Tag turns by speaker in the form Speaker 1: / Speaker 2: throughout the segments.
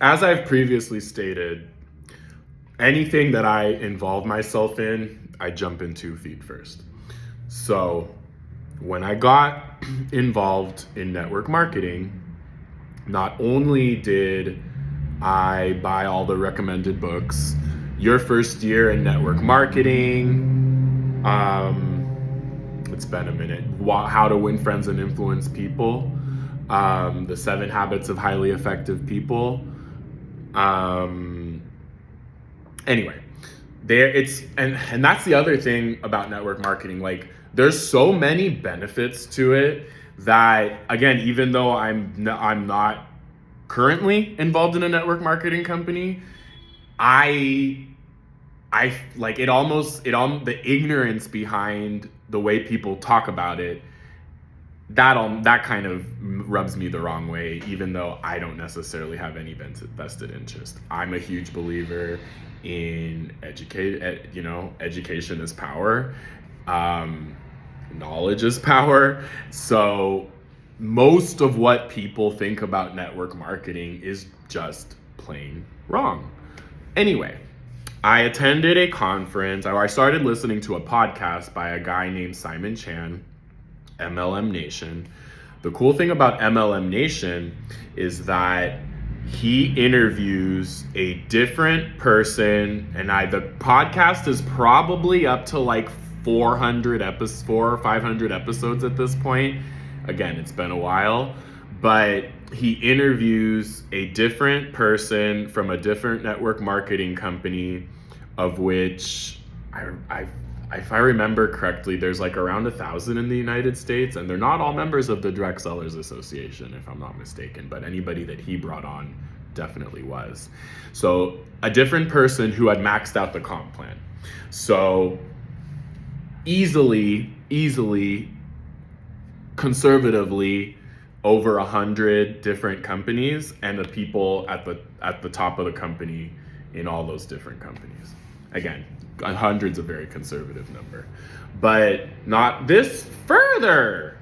Speaker 1: as I've previously stated, anything that I involve myself in, I jump into feet first. So when I got involved in network marketing, not only did I buy all the recommended books, Your First Year in Network Marketing, it's been a minute, How to Win Friends and Influence People, The 7 Habits of Highly Effective People. Anyway, and that's the other thing about network marketing. Like, there's so many benefits to it that, again, even though I'm not currently involved in a network marketing company, I like it almost the ignorance behind the way people talk about it, that kind of rubs me the wrong way, even though I don't necessarily have any vested interest. I'm a huge believer in education is power, knowledge is power. So most of what people think about network marketing is just plain wrong. Anyway, I attended a conference, or I started listening to a podcast by a guy named Simon Chan, MLM Nation. The cool thing about MLM Nation is that he interviews a different person, and the podcast is probably up to like 400 or 500 episodes at this point. Again, it's been a while, but he interviews a different person from a different network marketing company, of which if I remember correctly, there's like around 1,000 in the United States, and they're not all members of the Direct Sellers Association, if I'm not mistaken, but anybody that he brought on definitely was. So a different person who had maxed out the comp plan. So easily, conservatively, over 100 different companies, and the people at the top of the company in all those different companies. Again, 100's a very conservative number, but not this further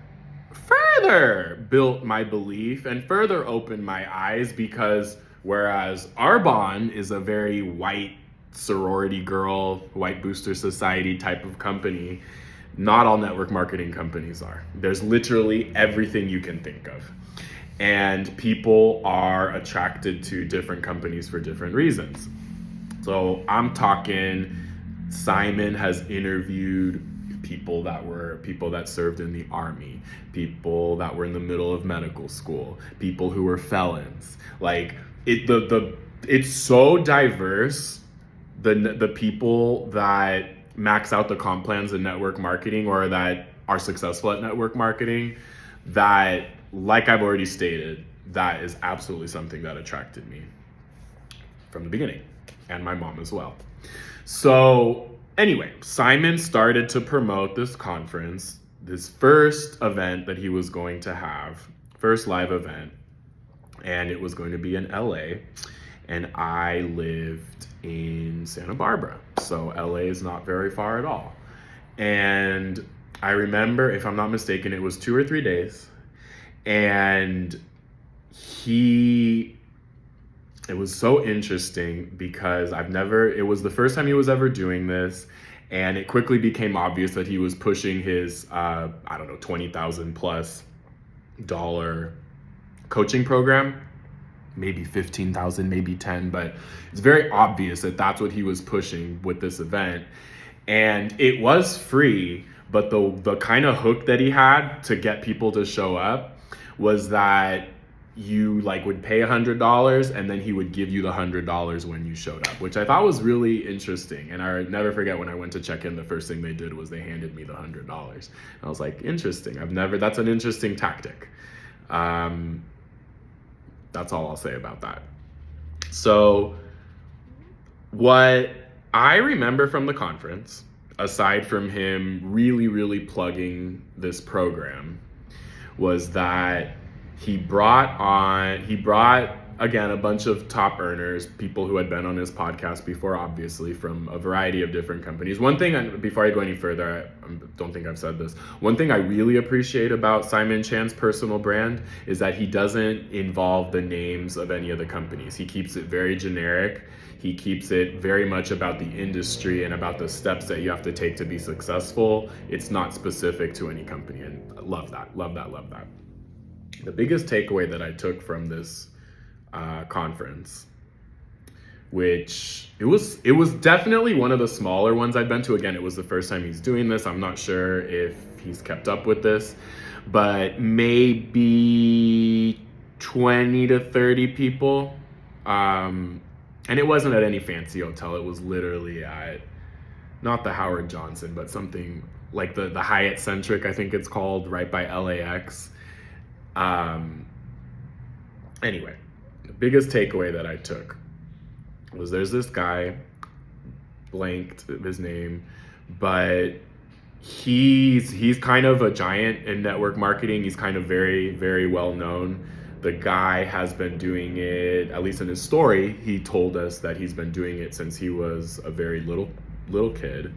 Speaker 1: built my belief and further opened my eyes, because whereas Arbonne is a very white sorority girl, white booster society type of company, not all network marketing companies are. There's literally everything you can think of. And people are attracted to different companies for different reasons. So I'm talking, Simon has interviewed people that served in the army, people that were in the middle of medical school, people who were felons. Like, it's so diverse, the people that max out the comp plans in network marketing, or that are successful at network marketing, that, like I've already stated, that is absolutely something that attracted me from the beginning, and my mom as well. So anyway, Simon started to promote this conference, this first event that he was going to have, first live event, and it was going to be in LA, and I lived in Santa Barbara, so LA is not very far at all. And I remember, if I'm not mistaken, it was 2 or 3 days, and it was so interesting because it was the first time he was ever doing this, and it quickly became obvious that he was pushing his, $20,000 plus coaching program, maybe 15,000, maybe 10, but it's very obvious that that's what he was pushing with this event. And it was free, but the kind of hook that he had to get people to show up was that you would pay $100, and then he would give you the $100 when you showed up, which I thought was really interesting. And I never forget, when I went to check in, the first thing they did was they handed me the $100. I was like, interesting. That's an interesting tactic. That's all I'll say about that. So what I remember from the conference, aside from him really plugging this program, was that he brought again, a bunch of top earners, people who had been on his podcast before, obviously, from a variety of different companies. One thing, before I go any further, I don't think I've said this. One thing I really appreciate about Simon Chan's personal brand is that he doesn't involve the names of any of the companies. He keeps it very generic. He keeps it very much about the industry and about the steps that you have to take to be successful. It's not specific to any company, and I love that, love that, love that. The biggest takeaway that I took from this conference, which it was definitely one of the smaller ones I'd been to. Again, it was the first time he's doing this. I'm not sure if he's kept up with this, but maybe 20 to 30 people. And it wasn't at any fancy hotel. It was literally at, not the Howard Johnson, but something like the Hyatt Centric, I think it's called, right by LAX. Anyway, the biggest takeaway that I took was there's this guy, blanked his name, but he's kind of a giant in network marketing. He's kind of very, very well known. The guy has been doing it, at least in his story, he told us that he's been doing it since he was a very little kid.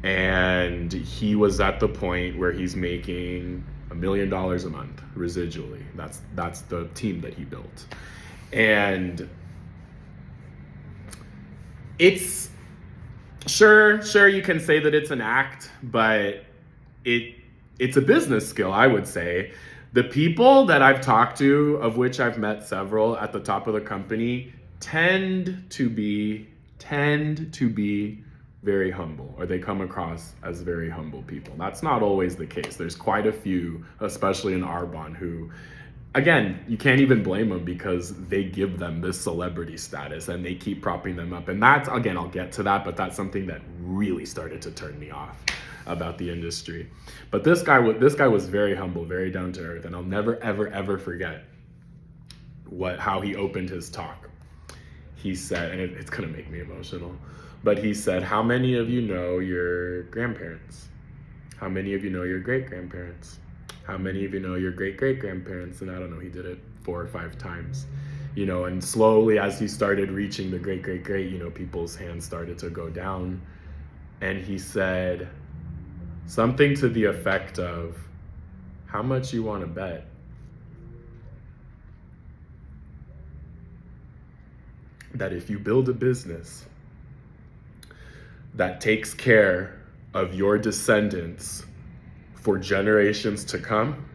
Speaker 1: And he was at the point where he's making $1 million a month residually. That's the team that he built. And it's sure you can say that it's an act, but it's a business skill, I would say. The people that I've talked to, of which I've met several at the top of the company, tend to be very humble, or they come across as very humble people. That's not always the case. There's quite a few, especially in Arbonne, who, again, you can't even blame them because they give them this celebrity status and they keep propping them up. And that's, again, I'll get to that, but that's something that really started to turn me off about the industry. But this guy was very humble, very down to earth, and I'll never, ever, ever forget how he opened his talk. He said, and it's gonna make me emotional, but he said, how many of you know your grandparents? How many of you know your great-grandparents? How many of you know your great-great-grandparents? And I don't know, he did it 4 or 5 times. And slowly as he started reaching the great, people's hands started to go down. And he said something to the effect of, how much you want to bet that if you build a business that takes care of your descendants for generations to come,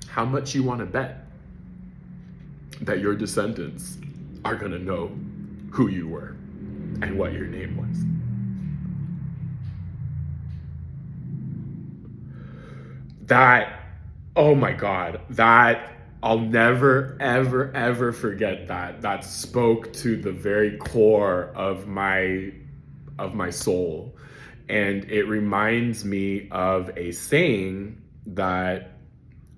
Speaker 1: how much you want to bet that your descendants are going to know who you were and what your name was? That, oh my God, that I'll never, ever, ever forget that. That spoke to the very core of my soul. And it reminds me of a saying that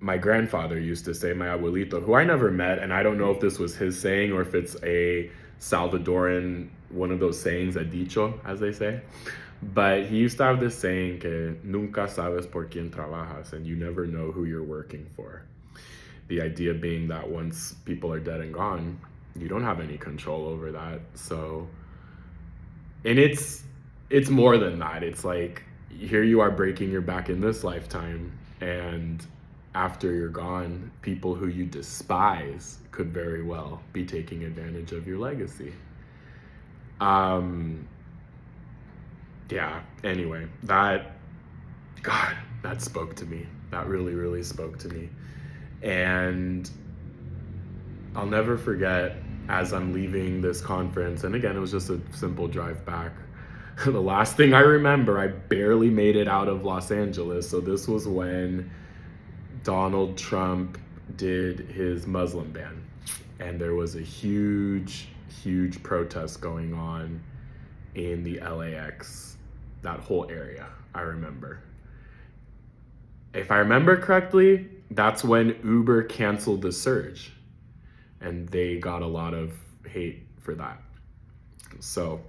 Speaker 1: my grandfather used to say, my abuelito, who I never met, and I don't know if this was his saying or if it's a Salvadoran, one of those sayings, a dicho, as they say. But he used to have this saying, que nunca sabes por quién trabajas, and you never know who you're working for. The idea being that once people are dead and gone, you don't have any control over that. So, and it's more than that. It's like, here you are breaking your back in this lifetime, and after you're gone, people who you despise could very well be taking advantage of your legacy. Yeah, anyway, that spoke to me. That really, really spoke to me. And I'll never forget, as I'm leaving this conference, and again, it was just a simple drive back. The last thing I remember, I barely made it out of Los Angeles. So this was when Donald Trump did his Muslim ban. And there was a huge, huge protest going on in the LAX, that whole area, I remember. If I remember correctly, that's when Uber canceled the surge, and they got a lot of hate for that. So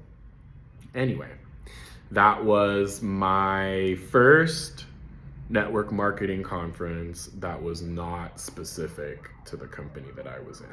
Speaker 1: anyway, that was my first network marketing conference that was not specific to the company that I was in.